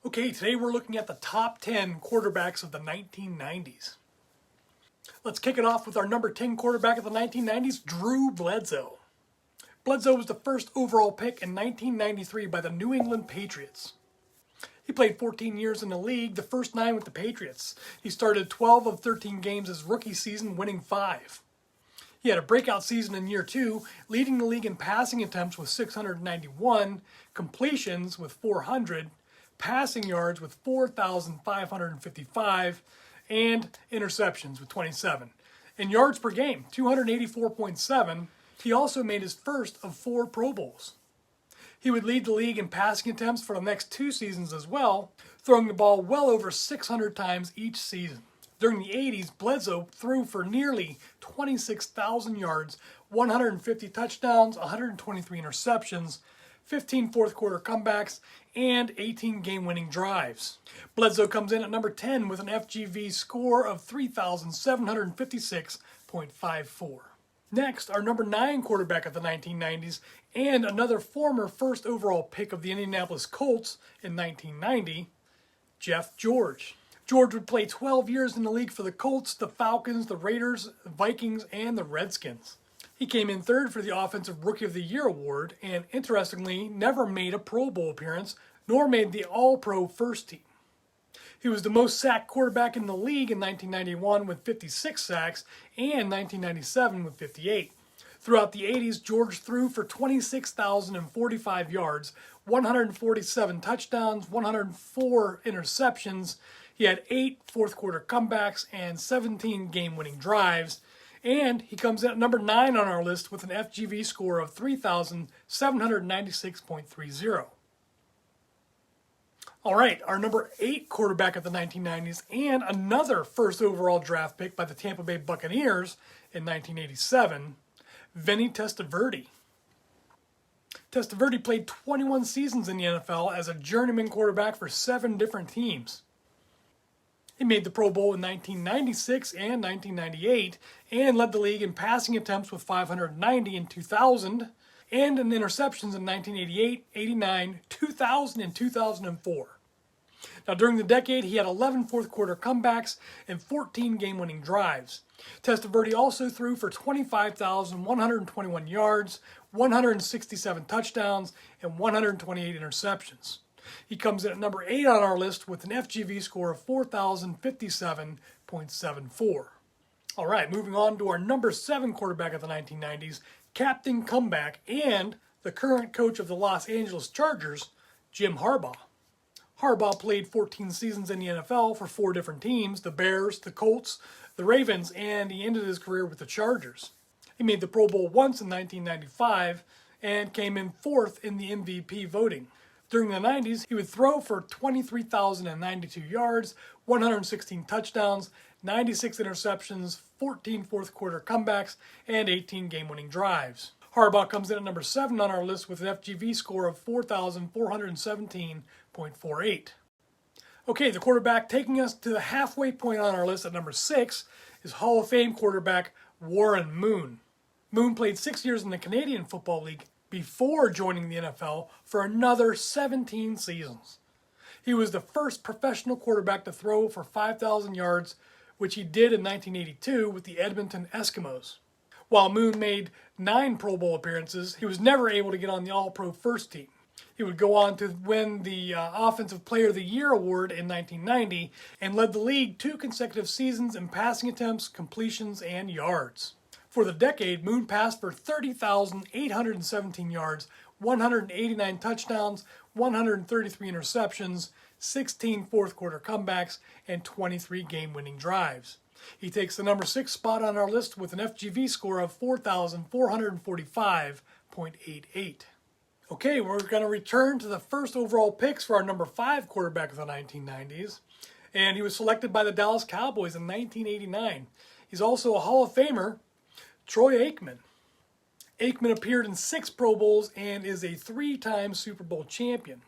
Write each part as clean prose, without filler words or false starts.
Okay, today we're looking at the top 10 quarterbacks of the 1990s. Let's kick it off with our number 10 quarterback of the 1990s, Drew Bledsoe. Bledsoe was the first overall pick in 1993 by the New England Patriots. He played 14 years in the league, the first 9 with the Patriots. He started 12 of 13 games his rookie season, winning 5. He had a breakout season in year 2, leading the league in passing attempts with 691, completions with 400, passing yards with 4,555, and interceptions with 27. In yards per game, 284.7, he also made his first of 4 Pro Bowls. He would lead the league in passing attempts for the next 2 seasons as well, throwing the ball well over 600 times each season. During the 80s, Bledsoe threw for nearly 26,000 yards, 150 touchdowns, 123 interceptions, 15 fourth-quarter comebacks, and 18 game-winning drives. Bledsoe comes in at number 10 with an FGV score of 3,756.54. Next, our number 9 quarterback of the 1990s and another former first overall pick of the Indianapolis Colts in 1990, Jeff George. George would play 12 years in the league for the Colts, the Falcons, the Raiders, the Vikings, and the Redskins. He came in third for the Offensive Rookie of the Year award and, interestingly, never made a Pro Bowl appearance, nor made the All-Pro first team. He was the most sacked quarterback in the league in 1991 with 56 sacks and 1997 with 58. Throughout the 80s, George threw for 26,045 yards, 147 touchdowns, 104 interceptions. He had 8 fourth-quarter comebacks and 17 game-winning drives. And he comes in at number 9 on our list with an FGV score of 3,796.30. All right, our number 8 quarterback of the 1990s and another first overall draft pick by the Tampa Bay Buccaneers in 1987, Vinny Testaverde. Testaverde played 21 seasons in the NFL as a journeyman quarterback for 7 different teams. He made the Pro Bowl in 1996 and 1998 and led the league in passing attempts with 590 in 2000 and in interceptions in 1988, 89, 2000, and 2004. Now, during the decade, he had 11 fourth-quarter comebacks and 14 game-winning drives. Testaverde also threw for 25,121 yards, 167 touchdowns, and 128 interceptions. He comes in at number 8 on our list with an FGV score of 4,057.74. All right, moving on to our number 7 quarterback of the 1990s, captain comeback, and the current coach of the Los Angeles Chargers, Jim Harbaugh. Harbaugh played 14 seasons in the NFL for 4 different teams, the Bears, the Colts, the Ravens, and he ended his career with the Chargers. He made the Pro Bowl once in 1995 and came in 4th in the MVP voting. During the 90s, he would throw for 23,092 yards, 116 touchdowns, 96 interceptions, 14 fourth-quarter comebacks, and 18 game-winning drives. Harbaugh comes in at number 7 on our list with an FGV score of 4,417.48. Okay, the quarterback taking us to the halfway point on our list at number 6 is Hall of Fame quarterback Warren Moon. Moon played 6 years in the Canadian Football League before joining the NFL for another 17 seasons. He was the first professional quarterback to throw for 5,000 yards, which he did in 1982 with the Edmonton Eskimos. While Moon made 9 Pro Bowl appearances, he was never able to get on the All-Pro first team. He would go on to win the Offensive Player of the Year award in 1990 and led the league 2 consecutive seasons in passing attempts, completions, and yards. For the decade, Moon passed for 30,817 yards, 189 touchdowns, 133 interceptions, 16 fourth-quarter comebacks, and 23 game-winning drives. He takes the number 6 spot on our list with an FGV score of 4,445.88. Okay, we're going to return to the first overall picks for our number 5 quarterback of the 1990s, and he was selected by the Dallas Cowboys in 1989. He's also a Hall of Famer, Troy Aikman. Aikman appeared in 6 Pro Bowls and is a 3-time Super Bowl champion.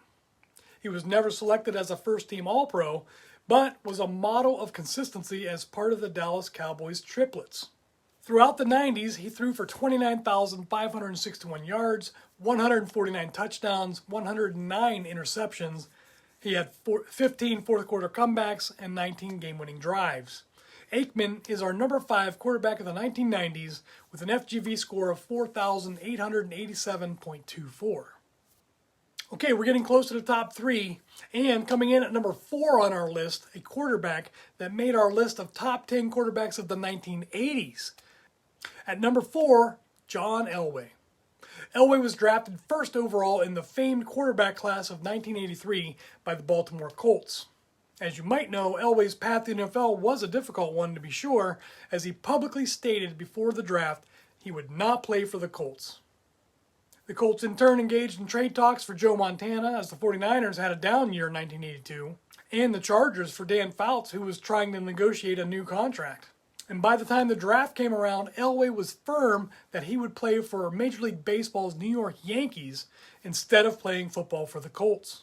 He was never selected as a first-team All-Pro, but was a model of consistency as part of the Dallas Cowboys triplets. Throughout the 90s, he threw for 29,561 yards, 149 touchdowns, 109 interceptions, He had 15 fourth-quarter comebacks and 19 game-winning drives. Aikman is our number 5 quarterback of the 1990s with an FGV score of 4,887.24. Okay, we're getting close to the top 3, and coming in at number 4 on our list, a quarterback that made our list of top 10 quarterbacks of the 1980s. At number 4, John Elway. Elway was drafted first overall in the famed quarterback class of 1983 by the Baltimore Colts. As you might know, Elway's path to the NFL was a difficult one to be sure, as he publicly stated before the draft he would not play for the Colts. The Colts in turn engaged in trade talks for Joe Montana, as the 49ers had a down year in 1982, and the Chargers for Dan Fouts, who was trying to negotiate a new contract. And by the time the draft came around, Elway was firm that he would play for Major League Baseball's New York Yankees instead of playing football for the Colts.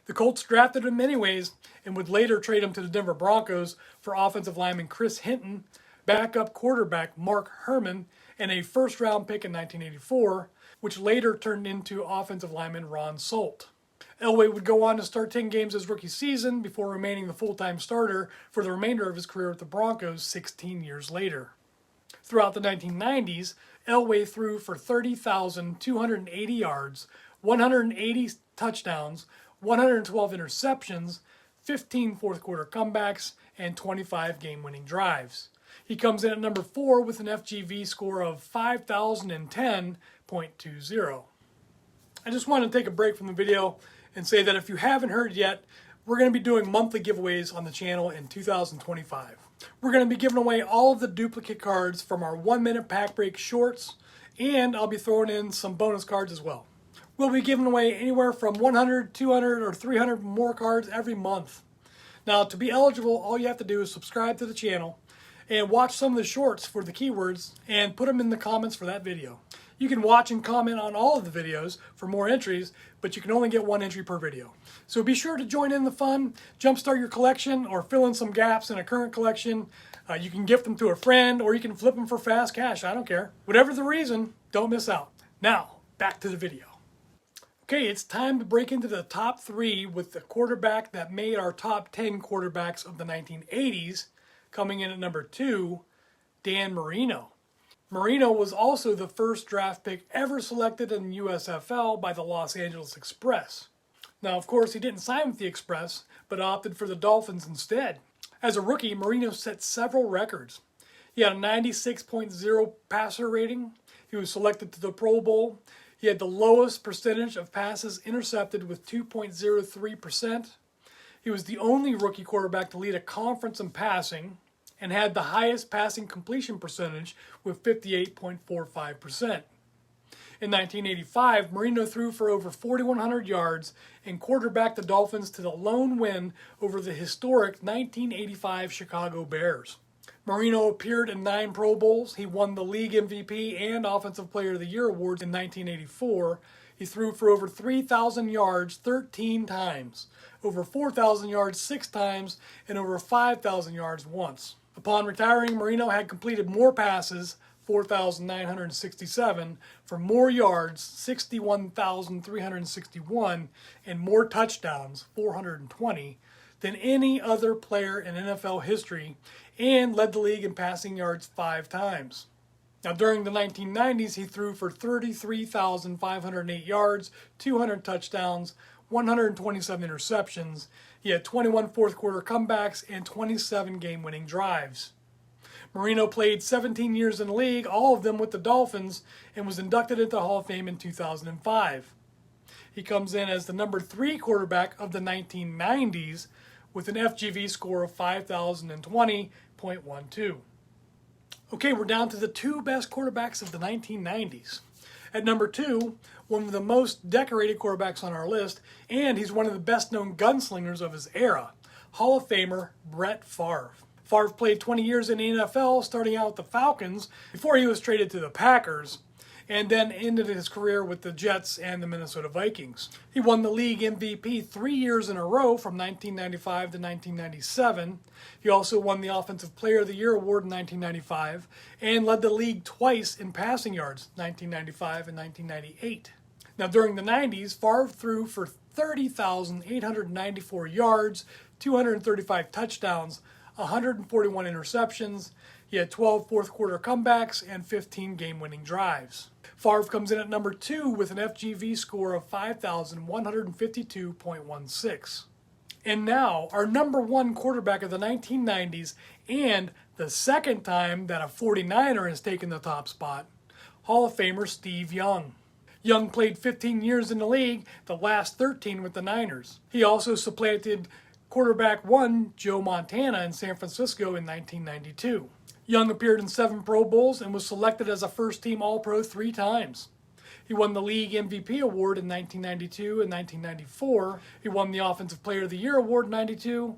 The Colts drafted him anyways and would later trade him to the Denver Broncos for offensive lineman Chris Hinton, backup quarterback Mark Herman, and a first-round pick in 1984, which later turned into offensive lineman Ron Salt. Elway would go on to start 10 games his rookie season before remaining the full-time starter for the remainder of his career with the Broncos 16 years later. Throughout the 1990s, Elway threw for 30,280 yards, 180 touchdowns, 112 interceptions, 15 fourth-quarter comebacks, and 25 game-winning drives. He comes in at number 4 with an FGV score of 5,010.20. I just wanted to take a break from the video and say that if you haven't heard yet, we're going to be doing monthly giveaways on the channel in 2025. We're going to be giving away all of the duplicate cards from our 1-minute pack break shorts, and I'll be throwing in some bonus cards as well. We'll be giving away anywhere from 100, 200, or 300 more cards every month. Now, to be eligible, all you have to do is subscribe to the channel and watch some of the shorts for the keywords and put them in the comments for that video. You can watch and comment on all of the videos for more entries, but you can only get 1 entry per video. So be sure to join in the fun, jumpstart your collection, or fill in some gaps in a current collection. You can gift them to a friend, or you can flip them for fast cash. I don't care. Whatever the reason, don't miss out. Now, back to the video. Okay, it's time to break into the top 3 with the quarterback that made our top 10 quarterbacks of the 1980s. Coming in at number 2, Dan Marino. Marino was also the first draft pick ever selected in the USFL by the Los Angeles Express. Now, of course, he didn't sign with the Express, but opted for the Dolphins instead. As a rookie, Marino set several records. He had a 96.0 passer rating. He was selected to the Pro Bowl. He had the lowest percentage of passes intercepted with 2.03%. He was the only rookie quarterback to lead a conference in passing and had the highest passing completion percentage with 58.45%. In 1985, Marino threw for over 4,100 yards and quarterbacked the Dolphins to the lone win over the historic 1985 Chicago Bears. Marino appeared in 9 Pro Bowls. He won the League MVP and Offensive Player of the Year awards in 1984. He threw for over 3,000 yards 13 times, over 4,000 yards 6 times, and over 5,000 yards once. Upon retiring, Marino had completed more passes, 4,967, for more yards, 61,361, and more touchdowns, 420, than any other player in NFL history, and led the league in passing yards 5 times. Now, during the 1990s, he threw for 33,508 yards, 200 touchdowns, 127 interceptions. He had 21 fourth-quarter comebacks and 27 game-winning drives. Marino played 17 years in the league, all of them with the Dolphins, and was inducted into the Hall of Fame in 2005. He comes in as the number 3 quarterback of the 1990s with an FGV score of 5,020.12. Okay, we're down to the 2 best quarterbacks of the 1990s. At number 2, one of the most decorated quarterbacks on our list, and he's one of the best-known gunslingers of his era, Hall of Famer Brett Favre. Favre played 20 years in the NFL, starting out with the Falcons, before he was traded to the Packers, and then ended his career with the Jets and the Minnesota Vikings. He won the league MVP 3 years in a row from 1995 to 1997. He also won the Offensive Player of the Year award in 1995 and led the league twice in passing yards, 1995 and 1998. Now, during the 90s, Favre threw for 30,894 yards, 235 touchdowns, 141 interceptions. He had 12 fourth quarter comebacks and 15 game-winning drives. Favre comes in at number 2 with an FGV score of 5,152.16. And now, our number 1 quarterback of the 1990s, and the second time that a 49er has taken the top spot, Hall of Famer Steve Young. Young played 15 years in the league, the last 13 with the Niners. He also supplanted quarterback 1 Joe Montana in San Francisco in 1992. Young appeared in 7 Pro Bowls and was selected as a first-team All-Pro 3 times. He won the League MVP award in 1992 and 1994. He won the Offensive Player of the Year award in 92,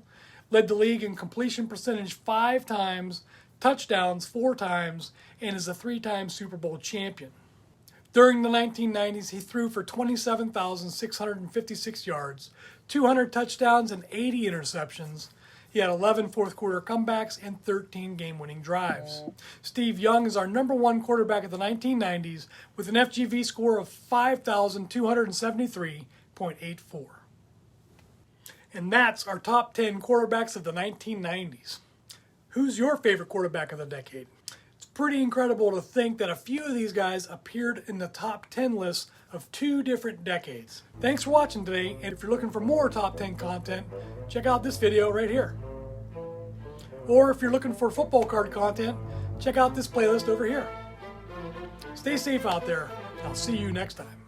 led the league in completion percentage 5 times, touchdowns 4 times, and is a 3-time Super Bowl champion. During the 1990s, he threw for 27,656 yards, 200 touchdowns, and 80 interceptions. He had 11 fourth quarter comebacks and 13 game-winning drives. Steve Young is our number 1 quarterback of the 1990s with an FGV score of 5,273.84. And that's our top 10 quarterbacks of the 1990s. Who's your favorite quarterback of the decade? It's pretty incredible to think that a few of these guys appeared in the top 10 lists of 2 different decades. Thanks for watching today, and if you're looking for more top 10 content, check out this video right here. Or if you're looking for football card content, check out this playlist over here. Stay safe out there, and I'll see you next time.